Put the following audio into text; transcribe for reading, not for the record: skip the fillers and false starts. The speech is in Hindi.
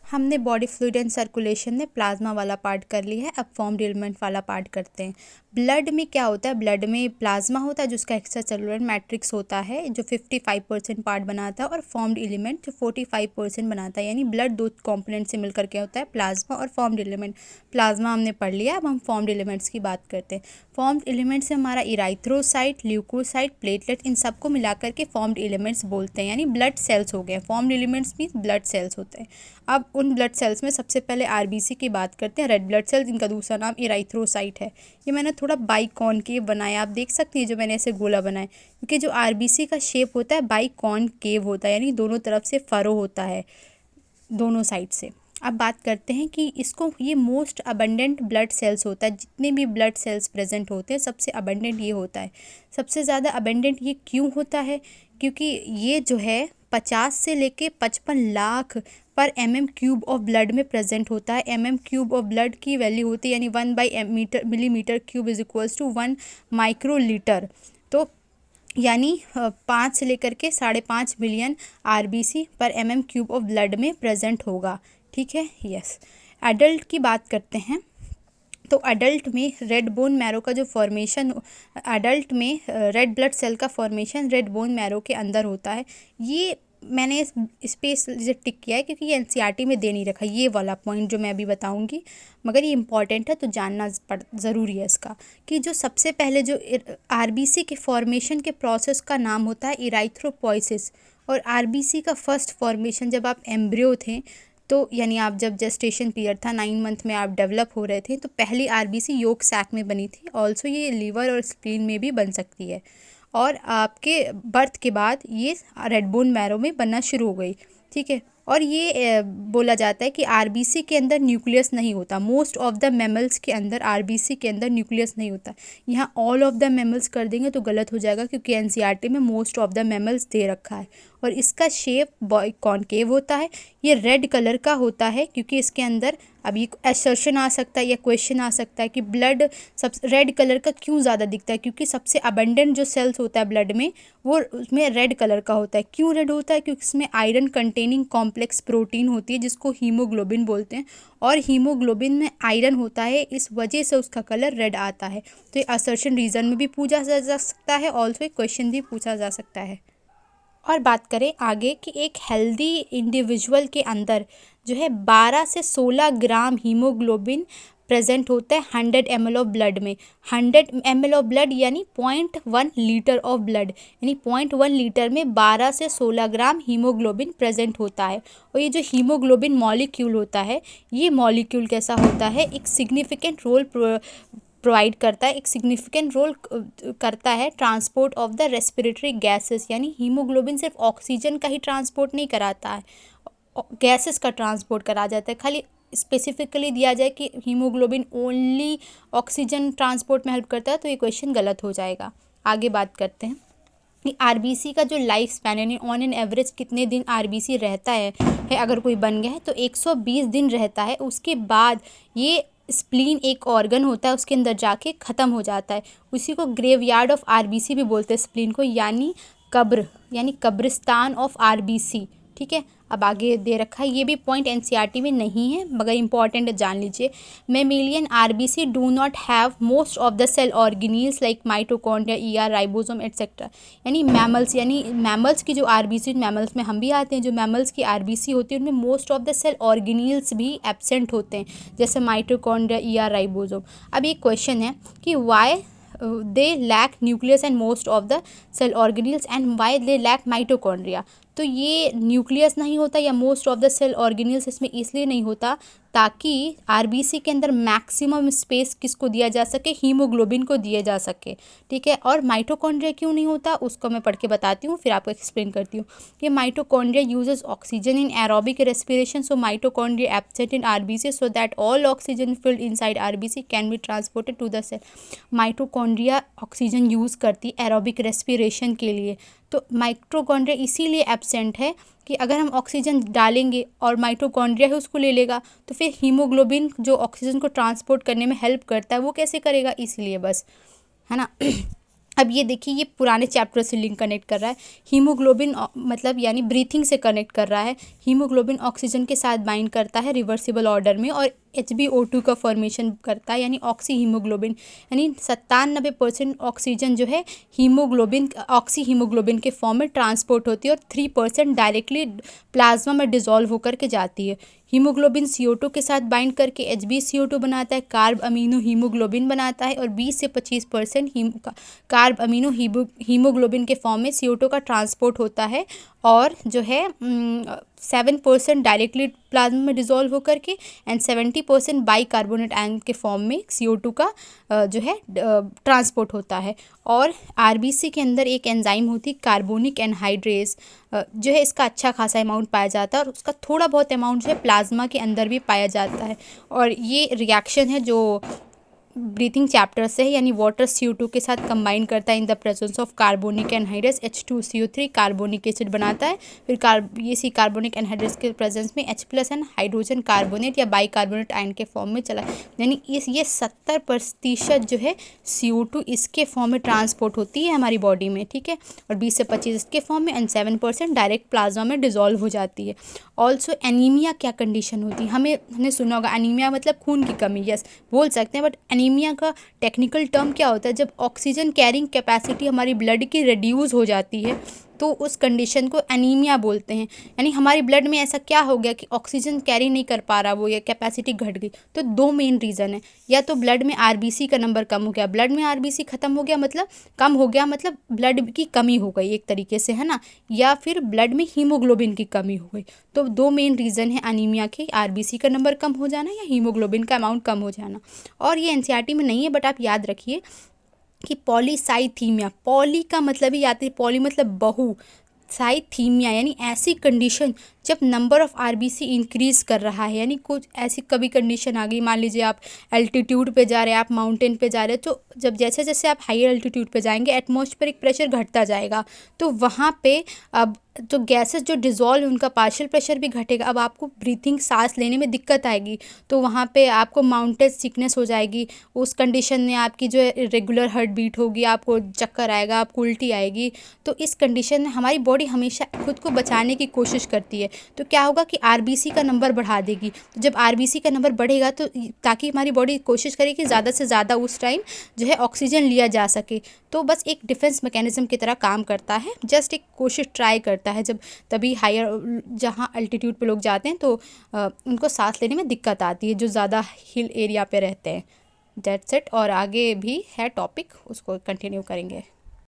हमने बॉडी फ्लूइड एंड सर्कुलेशन में प्लाज्मा वाला पार्ट कर लिया है। अब फॉर्म्ड एलिमेंट वाला पार्ट करते हैं। ब्लड में क्या होता है? ब्लड में प्लाज्मा होता है जिसका एक्स्ट्रा सेलुलर मैट्रिक्स होता है जो 55% पार्ट बनाता है, और फॉर्म्ड एलिमेंट जो 45% बनाता है। यानी ब्लड दो कंपोनेंट से मिलकर के होता है, प्लाज्मा और फॉर्म्ड एलिमेंट। प्लाज्मा हमने पढ़ लिया, अब हम फॉर्म्ड एलिमेंट्स की बात करते हैं। फॉर्म्ड एलिमेंट्स से हमारा इराइथ्रोसाइट, ल्यूकोसाइट, प्लेटलेट, इन सबको मिलाकर के फॉर्म्ड एलिमेंट्स बोलते हैं। यानी ब्लड सेल्स हो गए। Formed elements means blood cells होते हैं। अब उन ब्लड सेल्स में सबसे पहले आरबीसी की बात करते हैं, रेड ब्लड सेल्स, इनका दूसरा नाम इराइथ्रोसाइट है। ये मैंने थोड़ा बाइकॉनकेव बनाया, आप देख सकते हैं जो मैंने ऐसे गोला बनाया, क्योंकि जो आरबीसी का शेप होता है बाइकॉनकेव होता है, यानी दोनों तरफ से फरो होता है दोनों साइड से। अब बात करते हैं कि इसको, ये मोस्ट अबंडेंट ब्लड सेल्स होता है। जितने भी ब्लड सेल्स प्रेजेंट होते हैं सबसे अबंडेंट ये होता है। सबसे ज़्यादा अबंडेंट ये क्यों होता है? क्योंकि ये जो है 50 से लेके 55 लाख पर mm³ ऑफ ब्लड में प्रेजेंट होता है। mm³ ऑफ ब्लड की वैल्यू होती है यानी 1/मिलीमीटर³ इज इक्वल्स टू 1 माइक्रोलीटर। तो यानी 5 से लेकर के 5.5 बिलियन आरबीसी पर mm³ ऑफ ब्लड में प्रेजेंट होगा। ठीक है, यस। एडल्ट की बात करते हैं तो अडल्ट में रेड बोन मैरो का जो फॉर्मेशन, अडल्ट में रेड ब्लड सेल का फॉर्मेशन रेड बोन मैरो के अंदर होता है। ये मैंने स्पेस टिक किया है क्योंकि ये एनसीईआरटी में दे नहीं रखा, ये वाला पॉइंट जो मैं अभी बताऊंगी, मगर ये इंपॉर्टेंट है तो जानना ज़रूरी है इसका, कि जो सबसे पहले जो आरबीसी के फॉर्मेशन के प्रोसेस का नाम होता है इराइथ्रोपोइसिस। और आरबीसी का फर्स्ट फॉर्मेशन जब आप एम्ब्रियो थे, तो यानी आप जब जेस्टेशन पीरियड था 9 मंथ में आप डेवलप हो रहे थे, तो पहली आरबीसी योक सैक में बनी थी। ऑल्सो ये लीवर और स्प्लीन में भी बन सकती है, और आपके बर्थ के बाद ये रेड बोन मैरो में बनना शुरू हो गई। ठीक है, और ये बोला जाता है कि आरबीसी के अंदर न्यूक्लियस नहीं होता। मोस्ट ऑफ द मैमल्स के अंदर आरबीसी के अंदर न्यूक्लियस नहीं होता। यहाँ ऑल ऑफ द मैमल्स कर देंगे तो गलत हो जाएगा, क्योंकि एनसीईआरटी में most of the mammals they रखा है। और इसका शेप कॉनकेव होता है। ये रेड कलर का होता है क्योंकि इसके अंदर, अब ये असर्शन आ सकता है या क्वेश्चन आ सकता है कि ब्लड सब रेड कलर का क्यों ज़्यादा दिखता है? क्योंकि सबसे अबंडेंट जो सेल्स होता है ब्लड में वो उसमें रेड कलर का होता है। क्यों रेड होता है? क्योंकि इसमें आयरन कंटेनिंग कॉम्प्लेक्स प्रोटीन होती है जिसको हीमोग्लोबिन बोलते हैं, और हीमोग्लोबिन में आयरन होता है, इस वजह से उसका कलर रेड आता है। तो ये असर्शन रीजन में भी पूछा जा सकता है, ऑल्सो एक क्वेश्चन भी पूछा जा सकता है। और बात करें आगे कि एक हेल्दी इंडिविजुअल के अंदर जो है 12 से 16 ग्राम हीमोग्लोबिन प्रेजेंट होता है 100 ml ऑफ ब्लड में। 100 ml ऑफ ब्लड यानी 0.1 लीटर ऑफ ब्लड, यानी 0.1 लीटर में 12 से 16 ग्राम हीमोग्लोबिन प्रेजेंट होता है। और ये जो हीमोग्लोबिन मॉलिक्यूल होता है, ये मॉलिक्यूल कैसा होता है? एक सिग्निफिकेंट रोल प्रोवाइड करता है, एक सिग्निफिकेंट रोल करता है transport of the respiratory gases. यानी हीमोग्लोबिन सिर्फ ऑक्सीजन का ही ट्रांसपोर्ट नहीं कराता है, गैसेस का ट्रांसपोर्ट करा जाता है। खाली स्पेसिफिकली दिया जाए कि हीमोग्लोबिन ओनली ऑक्सीजन ट्रांसपोर्ट में हेल्प करता है तो ये क्वेश्चन गलत हो जाएगा। आगे बात करते हैं कि आरबीसी का जो लाइफ स्पैन यानी ऑन एन एवरेज कितने दिन आरबीसी रहता है अगर कोई बन गया है तो 120 दिन रहता है। उसके बाद ये स्प्लीन एक ऑर्गन होता है, उसके अंदर जाके ख़त्म हो जाता है। उसी को ग्रेवयार्ड ऑफ आरबीसी भी बोलते हैं स्प्लीन को, यानी कब्र, यानी कब्रिस्तान ऑफ आरबीसी। ठीक है, अब आगे दे रखा है, ये भी पॉइंट एनसीईआरटी में नहीं है मगर इंपॉर्टेंट है, जान लीजिए। Mammalian RBC do not have most of the cell organelles like mitochondria, ER, ribosome etcetera. यानी मैमल्स की जो आरबीसी, मैमल्स में हम भी आते हैं, जो मैमल्स की आरबीसी होती है उनमें most of the cell organelles भी एब्सेंट होते हैं, जैसे माइटोकॉन्ड्रिया, ईआर, राइबोसोम। अब एक क्वेश्चन है कि Y they lack nucleus and most of the cell organelles and why they lack mitochondria। तो ये न्यूक्लियस नहीं होता या most of the cell organelles इसमें इसलिए नहीं होता ताकि आरबीसी के अंदर मैक्सिमम स्पेस किसको दिया जा सके? हीमोग्लोबिन को दिया जा सके। ठीक है, और माइटोकॉन्ड्रिया क्यों नहीं होता उसको मैं पढ़ के बताती हूँ, फिर आपको एक्सप्लेन करती हूँ कि mitochondria uses oxygen in aerobic respiration, so mitochondria absent in RBC so that all oxygen filled inside RBC can be transported to the cell. Mitochondria oxygen use करती एरोबिक रेस्पिरेशन के लिए, तो माइटोकॉन्ड्रिया इसीलिए एब्सेंट है कि अगर हम ऑक्सीजन डालेंगे और माइटोकॉन्ड्रिया ही उसको ले लेगा तो फिर हीमोग्लोबिन जो ऑक्सीजन को ट्रांसपोर्ट करने में हेल्प करता है वो कैसे करेगा? इसलिए बस, है ना। अब ये देखिए, ये पुराने चैप्टर से लिंक कनेक्ट कर रहा है। हीमोग्लोबिन मतलब यानी ब्रीथिंग से कनेक्ट कर रहा है। हीमोग्लोबिन ऑक्सीजन के साथ बाइंड करता है रिवर्सिबल ऑर्डर में और HbO2 का फॉर्मेशन करता है, यानी ऑक्सी हीमोग्लोबिन, यानी 97% ऑक्सीजन जो है हीमोग्लोबिन, ऑक्सी हीमोग्लोबिन के फॉर्म में ट्रांसपोर्ट होती है और 3% डायरेक्टली प्लाज्मा में डिजोल्व होकर के जाती है। हीमोग्लोबिन CO2 के साथ बाइंड करके HbCO2 बनाता है, कार्ब अमीनो हीमोग्लोबिन बनाता है और 20 से 25% कार्ब अमीनो हीमोग्लोबिन के फॉर्म में CO2 का ट्रांसपोर्ट होता है और जो है 7% डायरेक्टली प्लाज्मा में डिजोल्व होकर के एंड 70% बाइकार्बोनेट आयन के फॉर्म में CO2 का जो है ट्रांसपोर्ट होता है। और RBC के अंदर एक एंजाइम होती है कार्बोनिक एनहाइड्रेस, जो है इसका अच्छा खासा अमाउंट पाया जाता है और उसका थोड़ा बहुत अमाउंट जो है प्लाज्मा के अंदर भी पाया जाता है। और ये रिएक्शन है जो ब्रीथिंग चैप्टर से है, यानी वाटर CO2 के साथ कंबाइन करता है in the presence of carbonic anhydrase, H2CO3 carbonic acid बनाता है। फिर ये कार्बोनिक एनहाइड्रेस के प्रेजेंस में H+ एन हाइड्रोजन कार्बोनेट या बाइकार्बोनेट आयन के फॉर्म में चला, यानी ये 70% जो है CO2 इसके फॉर्म में ट्रांसपोर्ट होती है हमारी बॉडी में, ठीक है, और 20 से 25 इसके फॉर्म में एंड 7% डायरेक्ट प्लाज्मा में डिजोल्व हो जाती है। ऑल्सो एनीमिया क्या कंडीशन होती है, हमने सुना होगा एनीमिया मतलब खून की कमी, यस बोल सकते हैं, बट एनीमिया का टेक्निकल टर्म क्या होता है, जब ऑक्सीजन कैरिंग कैपेसिटी हमारी ब्लड की रिड्यूस हो जाती है तो उस कंडीशन को एनीमिया बोलते हैं। यानी हमारी ब्लड में ऐसा क्या हो गया कि ऑक्सीजन कैरी नहीं कर पा रहा वो, या कैपेसिटी घट गई। तो दो मेन रीज़न है, या तो ब्लड में RBC का नंबर कम हो गया, ब्लड में RBC ख़त्म हो गया मतलब कम हो गया, मतलब ब्लड की कमी हो गई एक तरीके से, है ना, या फिर ब्लड में हीमोग्लोबिन की कमी हो गई। तो दो मेन रीज़न है अनीमिया के, RBC का नंबर कम हो जाना या हीमोग्लोबिन का अमाउंट कम हो जाना। और ये NCERT में नहीं है, बट आप याद रखिए कि पॉलीसाइथीमिया, पॉली का मतलब ही आती है, पॉली मतलब बहु, साइथीमिया यानी ऐसी कंडीशन जब नंबर ऑफ़ RBC इंक्रीज़ कर रहा है, यानी कुछ ऐसी कभी कंडीशन आ गई, मान लीजिए आप एल्टीट्यूड पे जा रहे हैं, आप माउंटेन पे जा रहे हैं, तो जब जैसे जैसे आप हायर एल्टीट्यूड पे जाएंगे एटमॉस्फेरिक प्रेशर घटता जाएगा, तो वहाँ पे अब जो गैसेस जो डिज़ोल्व उनका पार्शियल प्रेशर भी घटेगा। अब आपको ब्रीथिंग सांस लेने में दिक्कत आएगी, तो वहाँ पे आपको माउंटेन सिकनेस हो जाएगी। उस कंडीशन में आपकी जो है रेगुलर हार्ट बीट होगी, आपको चक्कर आएगा, आपको उल्टी आएगी। तो इस कंडीशन में हमारी बॉडी हमेशा खुद को बचाने की कोशिश करती है, तो क्या होगा कि RBC का नंबर बढ़ा देगी। तो जब RBC का नंबर बढ़ेगा तो ताकि हमारी बॉडी कोशिश करे कि ज़्यादा से ज़्यादा उस टाइम जो है ऑक्सीजन लिया जा सके, तो बस एक डिफेंस मैकेनिज्म की तरह काम करता है, जस्ट एक कोशिश ट्राई करता है। जब तभी हायर जहाँ अल्टीट्यूड पे लोग जाते हैं तो उनको सांस लेने में दिक्कत आती है, जो ज़्यादा हिल एरिया पे रहते हैं। That's it. और आगे भी है टॉपिक, उसको कंटिन्यू करेंगे।